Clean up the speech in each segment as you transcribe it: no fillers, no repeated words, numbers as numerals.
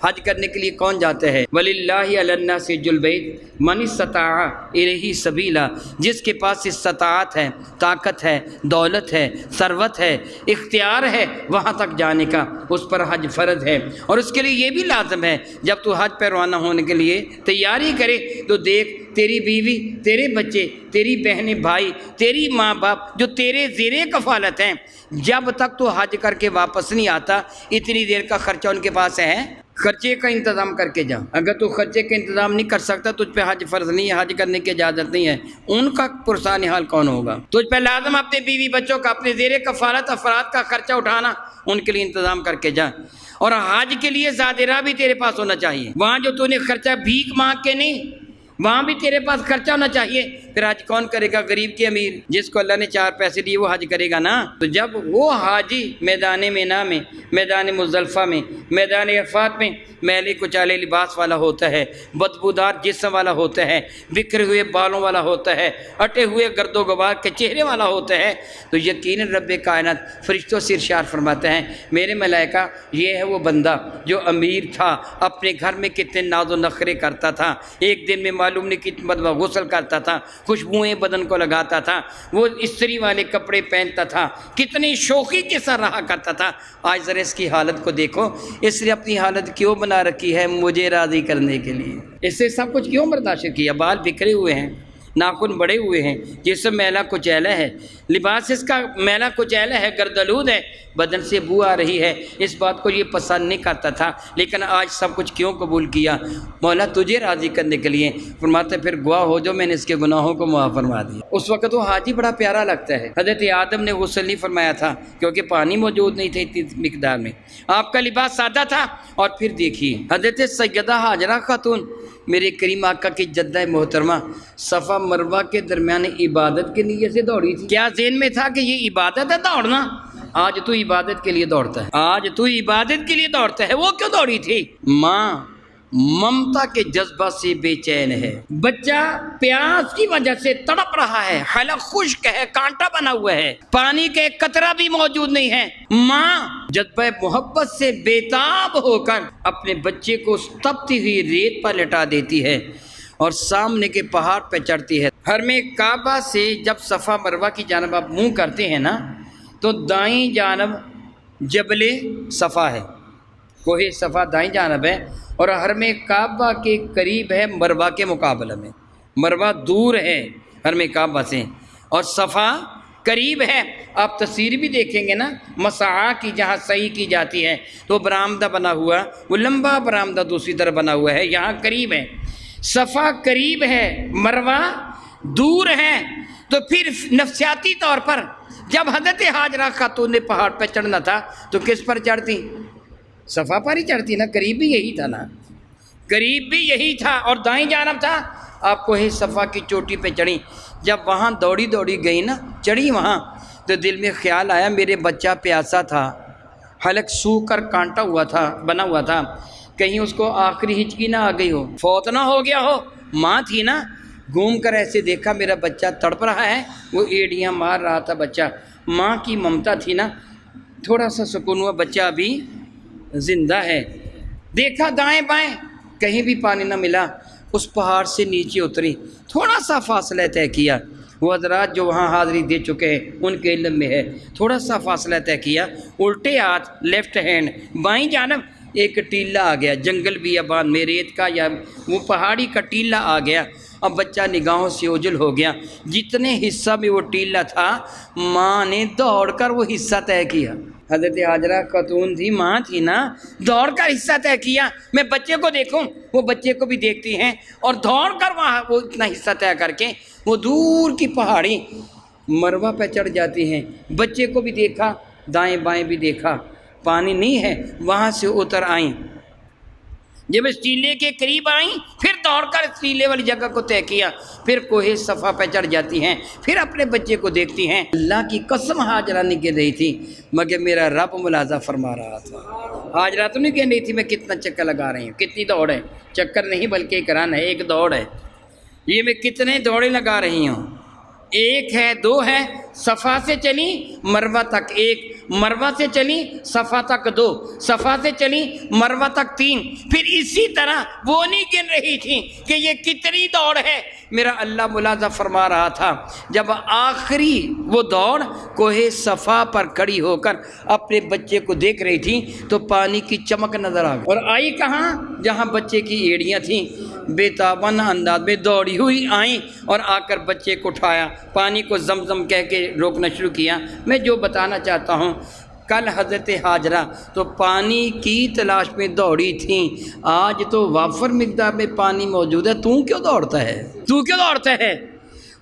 حج کرنے کے لیے کون جاتا ہے؟ وَلِلَّهِ عَلَى النَّاسِ حِجُّ الْبَيْتِ مَنِ اسْتَطَاعَ إِلَيْهِ سَبِيلًا، جس کے پاس استطاعت ہے، طاقت ہے، دولت ہے، ثروت ہے، اختیار ہے وہاں تک جانے کا، اس پر حج فرض ہے۔ اور اس کے لیے یہ بھی لازم ہے جب تو حج پہ روانہ ہونے کے لیے تیاری کرے تو دیکھ تیری بیوی، تیرے بچے، تیری بہنیں بھائی، تیری ماں باپ جو تیرے زیر کفالت ہیں، جب تک تو حج کر کے واپس نہیں آتا اتنی دیر کا خرچہ ان کے پاس ہے، خرچے کا انتظام کر کے جا۔ اگر تو خرچے کا انتظام نہیں کر سکتا تجھ پہ حج فرض نہیں ہے، حج کرنے کی اجازت نہیں ہے، ان کا پرسان حال کون ہوگا؟ تجھ پہ لازم اپنے بیوی بچوں کا، اپنے زیر کفالت افراد کا خرچہ اٹھانا، ان کے لیے انتظام کر کے جا۔ اور حج کے لیے زادرہ بھی تیرے پاس ہونا چاہیے، وہاں جو تو نے خرچہ بھیک مانگ کے نہیں، وہاں بھی تیرے پاس خرچہ ہونا چاہیے۔ پھر حج کون کرے گا؟ غریب کے امیر، جس کو اللہ نے 4 پیسے دیے وہ حج کرے گا نا۔ تو جب وہ حاجی میدان مینا میں، میدان مزدلفہ میں، میدان عرفات میں میلے کچالے لباس والا ہوتا ہے، بدبودار جسم والا ہوتا ہے، بکھرے ہوئے بالوں والا ہوتا ہے، اٹے ہوئے گرد و غبار کے چہرے والا ہوتا ہے، تو یقیناً رب کائنات فرشتوں سے ارشاد فرماتے ہیں میرے ملائکہ یہ ہے وہ بندہ جو امیر تھا، اپنے گھر میں کتنے ناز و نخرے کرتا تھا، ایک دن میں معلوم نہیں کتنی مرتبہ غسل کرتا تھا، خوشبوئیں بدن کو لگاتا تھا، وہ استری والے کپڑے پہنتا تھا، کتنی شوخی کے ساتھ رہا کرتا تھا۔ آج ذرا اس کی حالت کو دیکھو، اس نے اپنی حالت کیوں بنا رکھی ہے؟ مجھے راضی کرنے کے لیے۔ اس نے سب کچھ کیوں برداشت کیا؟ بال بکھرے ہوئے ہیں، ناخن بڑے ہوئے ہیں، جسم میلا کچیلا ہے، لباس اس کا میلا کچیلا ہے، گردآلود ہے، بدن سے بو آ رہی ہے، اس بات کو یہ پسند نہیں کرتا تھا، لیکن آج سب کچھ کیوں قبول کیا؟ مولا تجھے راضی کرنے کے لیے۔ فرماتے پھر گواہ ہو جو میں نے اس کے گناہوں کو معاف فرما دیا۔ اس وقت وہ حاجی بڑا پیارا لگتا ہے۔ حضرت آدم نے غسل نہیں فرمایا تھا کیونکہ پانی موجود نہیں تھا اتنی مقدار میں، آپ کا لباس سادہ تھا۔ اور پھر دیکھیے حضرت سیدہ ہاجرہ خاتون میرے کریم آقا کی جدہ محترمہ صفا مروہ کے درمیان عبادت کے لیے سے دوڑی تھی۔ کیا ذہن میں تھا کہ یہ عبادت ہے دوڑنا؟ آج تو عبادت کے لیے دوڑتا ہے، آج تو عبادت کے لیے دوڑتا ہے۔ وہ کیوں دوڑی تھی؟ ماں ممتا کے جذبہ سے بے چین ہے، بچہ پیاس کی وجہ سے تڑپ رہا ہے، حلق خشک ہے، کانٹا بنا ہوا ہے، پانی کا ایک قطرہ بھی موجود نہیں ہے۔ ماں جذبہ محبت سے بےتاب ہو کر اپنے بچے کو تپتی ہوئی ریت پر لٹا دیتی ہے اور سامنے کے پہاڑ پہ چڑھتی ہے۔ حرم کعبہ سے جب صفا مروہ کی جانب آپ منہ کرتے ہیں نا تو دائیں جانب جبل صفا ہے، کوہ صفا دائیں جانب ہے، اور حرم کعبہ کے قریب ہے مروہ کے مقابلے میں۔ مروہ دور ہے حرم کعبہ سے اور صفا قریب ہے۔ آپ تصویر بھی دیکھیں گے نا، مسعی کی جہاں سعی کی جاتی ہے تو برآمدہ بنا ہوا، وہ لمبا برآمدہ دوسری طرف بنا ہوا ہے، یہاں قریب ہے۔ صفا قریب ہے، مروہ دور ہے، تو پھر نفسیاتی طور پر جب حضرت ہاجرہ خاتون نے پہاڑ پہ چڑھنا تھا تو کس پر چڑھتی؟ صفا پر ہی چڑھتی نا، قریب بھی یہی تھا نا، قریب بھی یہی تھا اور دائیں جانب تھا۔ آپ کو ہی صفا کی چوٹی پہ چڑھی، جب وہاں دوڑی دوڑی گئی نا، چڑھی وہاں تو دل میں خیال آیا میرے بچہ پیاسا تھا، حلق سو کر کانٹا ہوا تھا، بنا ہوا تھا، کہیں اس کو آخری ہچکی نہ آ گئی ہو، فوت نہ ہو گیا ہو۔ ماں تھی نا، گھوم کر ایسے دیکھا میرا بچہ تڑپ رہا ہے، وہ ایڑیاں مار رہا تھا بچہ، ماں کی ممتا تھی نا، تھوڑا سا سکون ہوا بچہ ابھی زندہ ہے۔ دیکھا دائیں بائیں کہیں بھی پانی نہ ملا، اس پہاڑ سے نیچے اتری، تھوڑا سا فاصلہ طے کیا، وہ حضرات جو وہاں حاضری دے چکے ہیں ان کے علم میں ہے، تھوڑا سا فاصلہ طے کیا، الٹے ہاتھ لیفٹ ہینڈ بائیں جانب ایک ٹیلہ آ گیا، جنگل بیابان میں ریت کا یا وہ پہاڑی کا ٹیلہ آ گیا۔ اب بچہ نگاہوں سے اوجھل ہو گیا، جتنے حصہ میں وہ ٹیلہ تھا ماں نے دوڑ کر وہ حصہ طے کیا۔ حضرت ہاجرہ خاتون تھی، ماں تھی نا، دوڑ کر حصہ طے کیا، میں بچے کو دیکھوں، وہ بچے کو بھی دیکھتی ہیں اور دوڑ کر وہاں وہ اتنا حصہ طے کر کے وہ دور کی پہاڑی مروہ پہ چڑھ جاتی ہیں۔ بچے کو بھی دیکھا، دائیں بائیں بھی دیکھا، پانی نہیں ہے، وہاں سے اتر آئیں، جب اس ٹیلے کے قریب آئیں پھر دوڑ کر اس ٹیلے والی جگہ کو طے کیا، پھر کوہ صفا پہ چڑھ جاتی ہیں، پھر اپنے بچے کو دیکھتی ہیں۔ اللہ کی قسم ہاجرہ نہیں کہہ رہی تھی مگر میرا رب ملاحظہ فرما رہا تھا۔ ہاجرہ تو نہیں کہہ رہی تھی میں کتنا چکر لگا رہی ہوں، کتنی دوڑ ہے، چکر نہیں بلکہ ایک رن ہے، ایک دوڑ ہے، یہ میں کتنے دوڑیں لگا رہی ہوں۔ ایک ہے، دو ہے، صفا سے چلی مروہ تک ایک، مروہ سے چلی صفا تک دو، صفا سے چلی مروہ تک تین، پھر اسی طرح وہ نہیں گن رہی تھی کہ یہ کتنی دوڑ ہے۔ میرا اللہ ملاحظہ فرما رہا تھا، جب آخری وہ دوڑ کوہ صفا پر کھڑی ہو کر اپنے بچے کو دیکھ رہی تھی تو پانی کی چمک نظر آ گئی، اور آئی کہاں؟ جہاں بچے کی ایڑیاں تھیں، بے تابانہ انداز میں دوڑی ہوئی آئیں اور آ کر بچے کو اٹھایا، پانی کو زمزم کہہ کے روکنا شروع کیا۔ میں جو بتانا چاہتا ہوں، کل حضرت حاجرہ تو پانی کی تلاش میں دوڑی تھیں، آج تو وافر مقدار میں پانی موجود ہے، تو کیوں دوڑتا ہے؟ تو کیوں دوڑتا ہے؟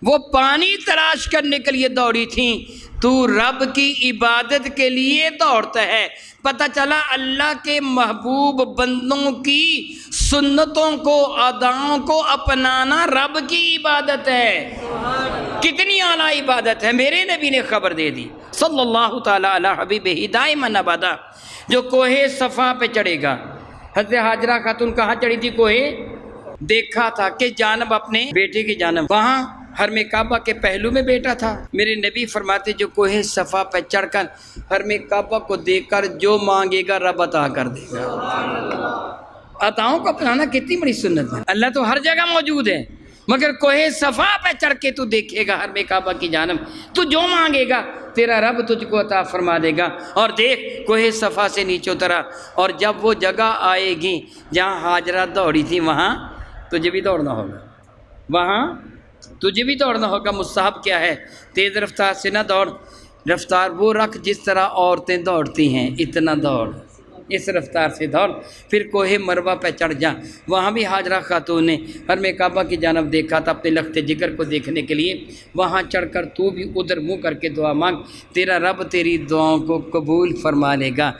وہ پانی تلاش کرنے کے لیے دوڑی تھیں، تو رب کی عبادت کے لیے دوڑتا ہے۔ پتہ چلا اللہ کے محبوب بندوں کی سنتوں کو، اداؤں کو اپنانا رب کی عبادت ہے۔ کتنی اعلیٰ عبادت ہے، میرے نبی نے خبر دے دی صلی اللہ تعالیٰ علی حبیبہ دائما ابدا۔ جو کوہ صفا پہ چڑھے گا، حضرت حاجرہ خاتون کہاں چڑھی تھی؟ کوہ دیکھا تھا کہ جانب اپنے بیٹے کی جانب، وہاں حرم کعبہ کے پہلو میں بیٹا تھا۔ میرے نبی فرماتے جو کوہ صفا پہ چڑھ کر حرم کعبہ کو دیکھ کر جو مانگے گا رب عطا کر دے گا۔ عطاؤں کو اپنانا کتنی بڑی سنت ہے۔ اللہ تو ہر جگہ موجود ہے، مگر کوہ صفا پہ چڑھ کے تو دیکھے گا حرم کعبہ کی جانب، تو جو مانگے گا تیرا رب تجھ کو عطا فرما دے گا۔ اور دیکھ کوہ صفا سے نیچے اترا، اور جب وہ جگہ آئے گی جہاں حاجرہ دوڑی تھی، وہاں تجھے بھی دوڑنا ہوگا، وہاں تجھے بھی دوڑنا ہوگا۔ مستحب کیا ہے؟ تیز رفتار سے نہ دوڑ، رفتار وہ رکھ جس طرح عورتیں دوڑتی ہیں، اتنا دوڑ، اس رفتار سے دوڑ۔ پھر کوہ مروہ پہ چڑھ جا، وہاں بھی حاجرہ خاتون نے حرم کعبہ کی جانب دیکھا تھا اپنے لخت جگر کو دیکھنے کے لیے، وہاں چڑھ کر تو بھی ادھر منہ کر کے دعا مانگ، تیرا رب تیری دعاؤں کو قبول فرما لے گا۔